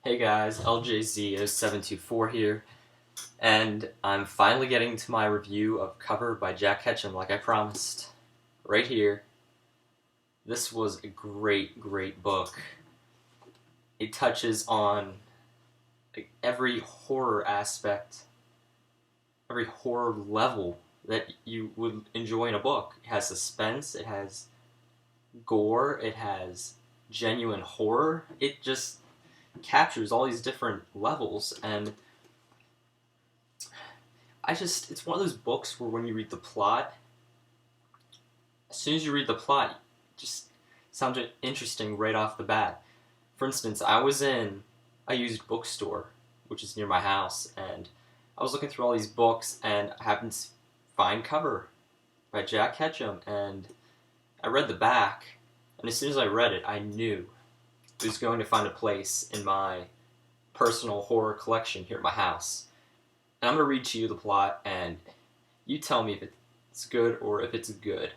Hey guys, LJZ0724 here, and I'm finally getting to my review of Cover by Jack Ketchum like I promised. Right here. This was a great book. It touches on every horror aspect, every horror level that you would enjoy in a book. It has suspense, it has gore, it has genuine horror. It just captures all these different levels, and it's one of those books where when you read the plot, as soon as you read the plot, it just sounds interesting right off the bat. For instance, I was in a used bookstore, which is near my house, and I was looking through all these books, and I happened to find Cover by Jack Ketchum, and I read the back, and as soon as I read it, I knew it was going to find a place in my personal horror collection here at my house. And I'm going to read to you the plot, and you tell me if it's good or if it's good.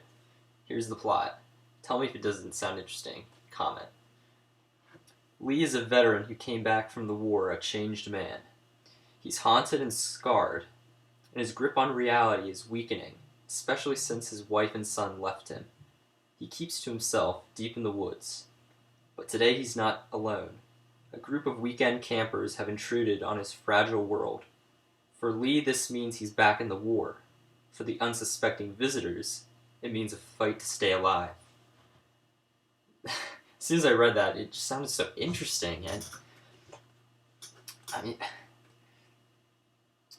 Here's the plot. Tell me if it doesn't sound interesting. Comment. Lee is a veteran who came back from the war a changed man. He's haunted and scarred, and his grip on reality is weakening, especially since his wife and son left him. He keeps to himself deep in the woods. But today he's not alone. A group of weekend campers have intruded on his fragile world. For Lee, this means he's back in the war. For the unsuspecting visitors, it means a fight to stay alive. As soon as I read that, it just sounded so interesting, and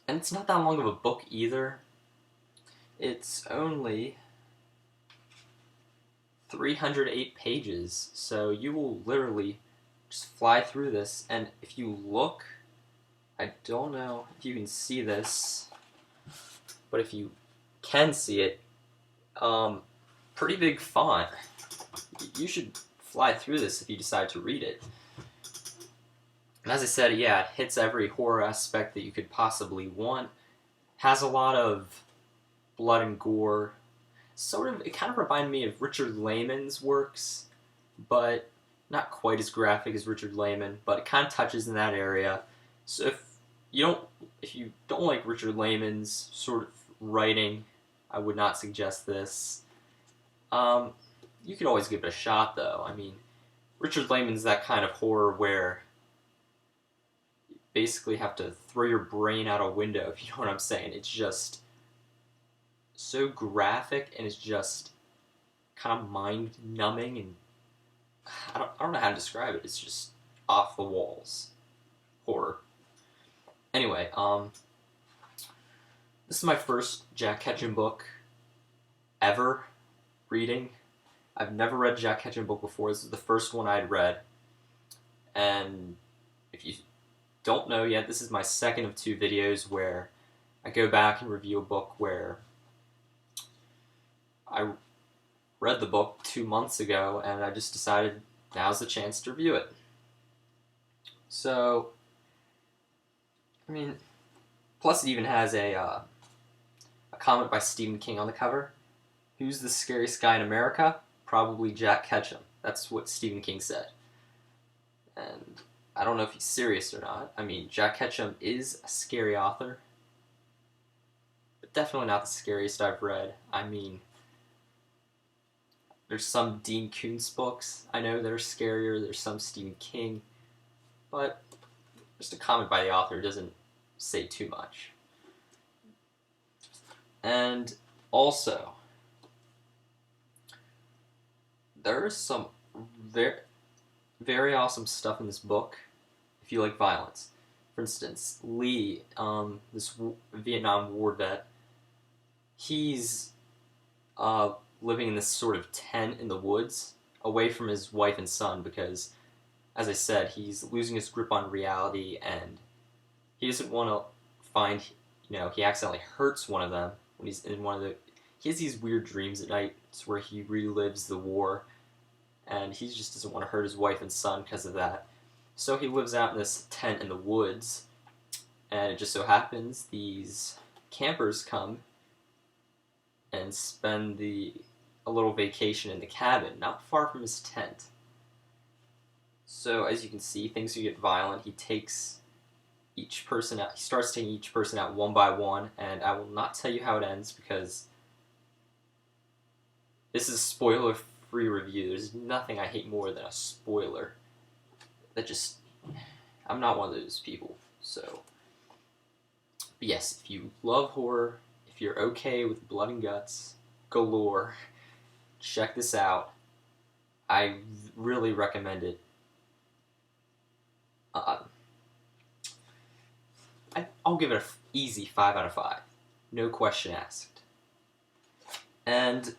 it's not that long of a book either. It's only 308 pages, so you will literally just fly through this, and if you look, I don't know if you can see this, but if you can see it, pretty big font. You should fly through this if you decide to read it. And as I said, yeah, it hits every horror aspect that you could possibly want. Has a lot of blood and gore. It kind of reminded me of Richard Lehman's works, but not quite as graphic as Richard Lehman, but it kind of touches in that area. So if you don't like Richard Lehman's sort of writing, I would not suggest this. You could always give it a shot, though. I mean, Richard Lehman's that kind of horror where you basically have to throw your brain out a window, if you know what I'm saying. It's just so graphic, and it's just kind of mind-numbing, and I don't know how to describe it. It's just off the walls horror. Anyway, this is my first Jack Ketchum book ever reading. I've never read a Jack Ketchum book before. This is the first one I'd read. And if you don't know yet, this is my second of two videos where I go back and review a book where I read the book 2 months ago, and I just decided now's the chance to review it. So, plus it even has a comment by Stephen King on the cover. Who's the scariest guy in America? Probably Jack Ketchum. That's what Stephen King said. And I don't know if he's serious or not. Jack Ketchum is a scary author, but definitely not the scariest I've read. There's some Dean Koontz books I know that are scarier. There's some Stephen King, but just a comment by the author doesn't say too much. And also, there is some very awesome stuff in this book if you like violence. For instance, Lee, this Vietnam War vet, he's living in this sort of tent in the woods away from his wife and son because, as I said, he's losing his grip on reality, and he doesn't want to find, he accidentally hurts one of them when he's in he has these weird dreams at night where he relives the war, and he just doesn't want to hurt his wife and son because of that. So he lives out in this tent in the woods, and it just so happens these campers come and spend a little vacation in the cabin, not far from his tent. So as you can see, things get violent. He takes each person out. He starts taking each person out one by one, and I will not tell you how it ends because this is a spoiler-free review. There's nothing I hate more than a spoiler. That just, I'm not one of those people. So, but yes, if you love horror, if you're okay with blood and guts galore, check this out. I really recommend it. Uh, I'll give it an easy 5 out of 5. No question asked. And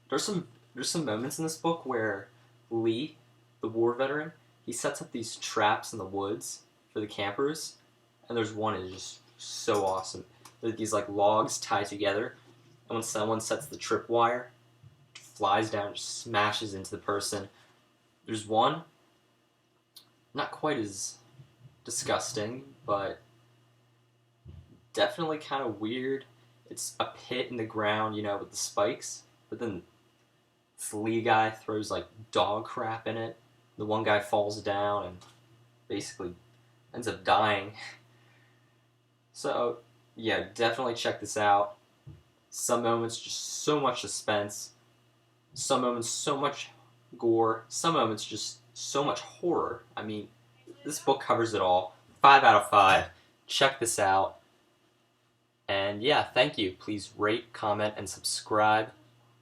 there's some moments in this book where Lee, the war veteran, he sets up these traps in the woods for the campers, and there's one that is just so awesome. There are these like logs tied together, and when someone sets the tripwire, it flies down and just smashes into the person. There's one, not quite as disgusting, but definitely kind of weird. It's a pit in the ground, you know, with the spikes, but then this Lee guy throws like dog crap in it. The one guy falls down and basically ends up dying. So, yeah, definitely check this out. Some moments just so much suspense. Some moments so much gore. Some moments just so much horror. I mean, this book covers it all. 5 out of 5. Check this out. And yeah, thank you. Please rate, comment, and subscribe.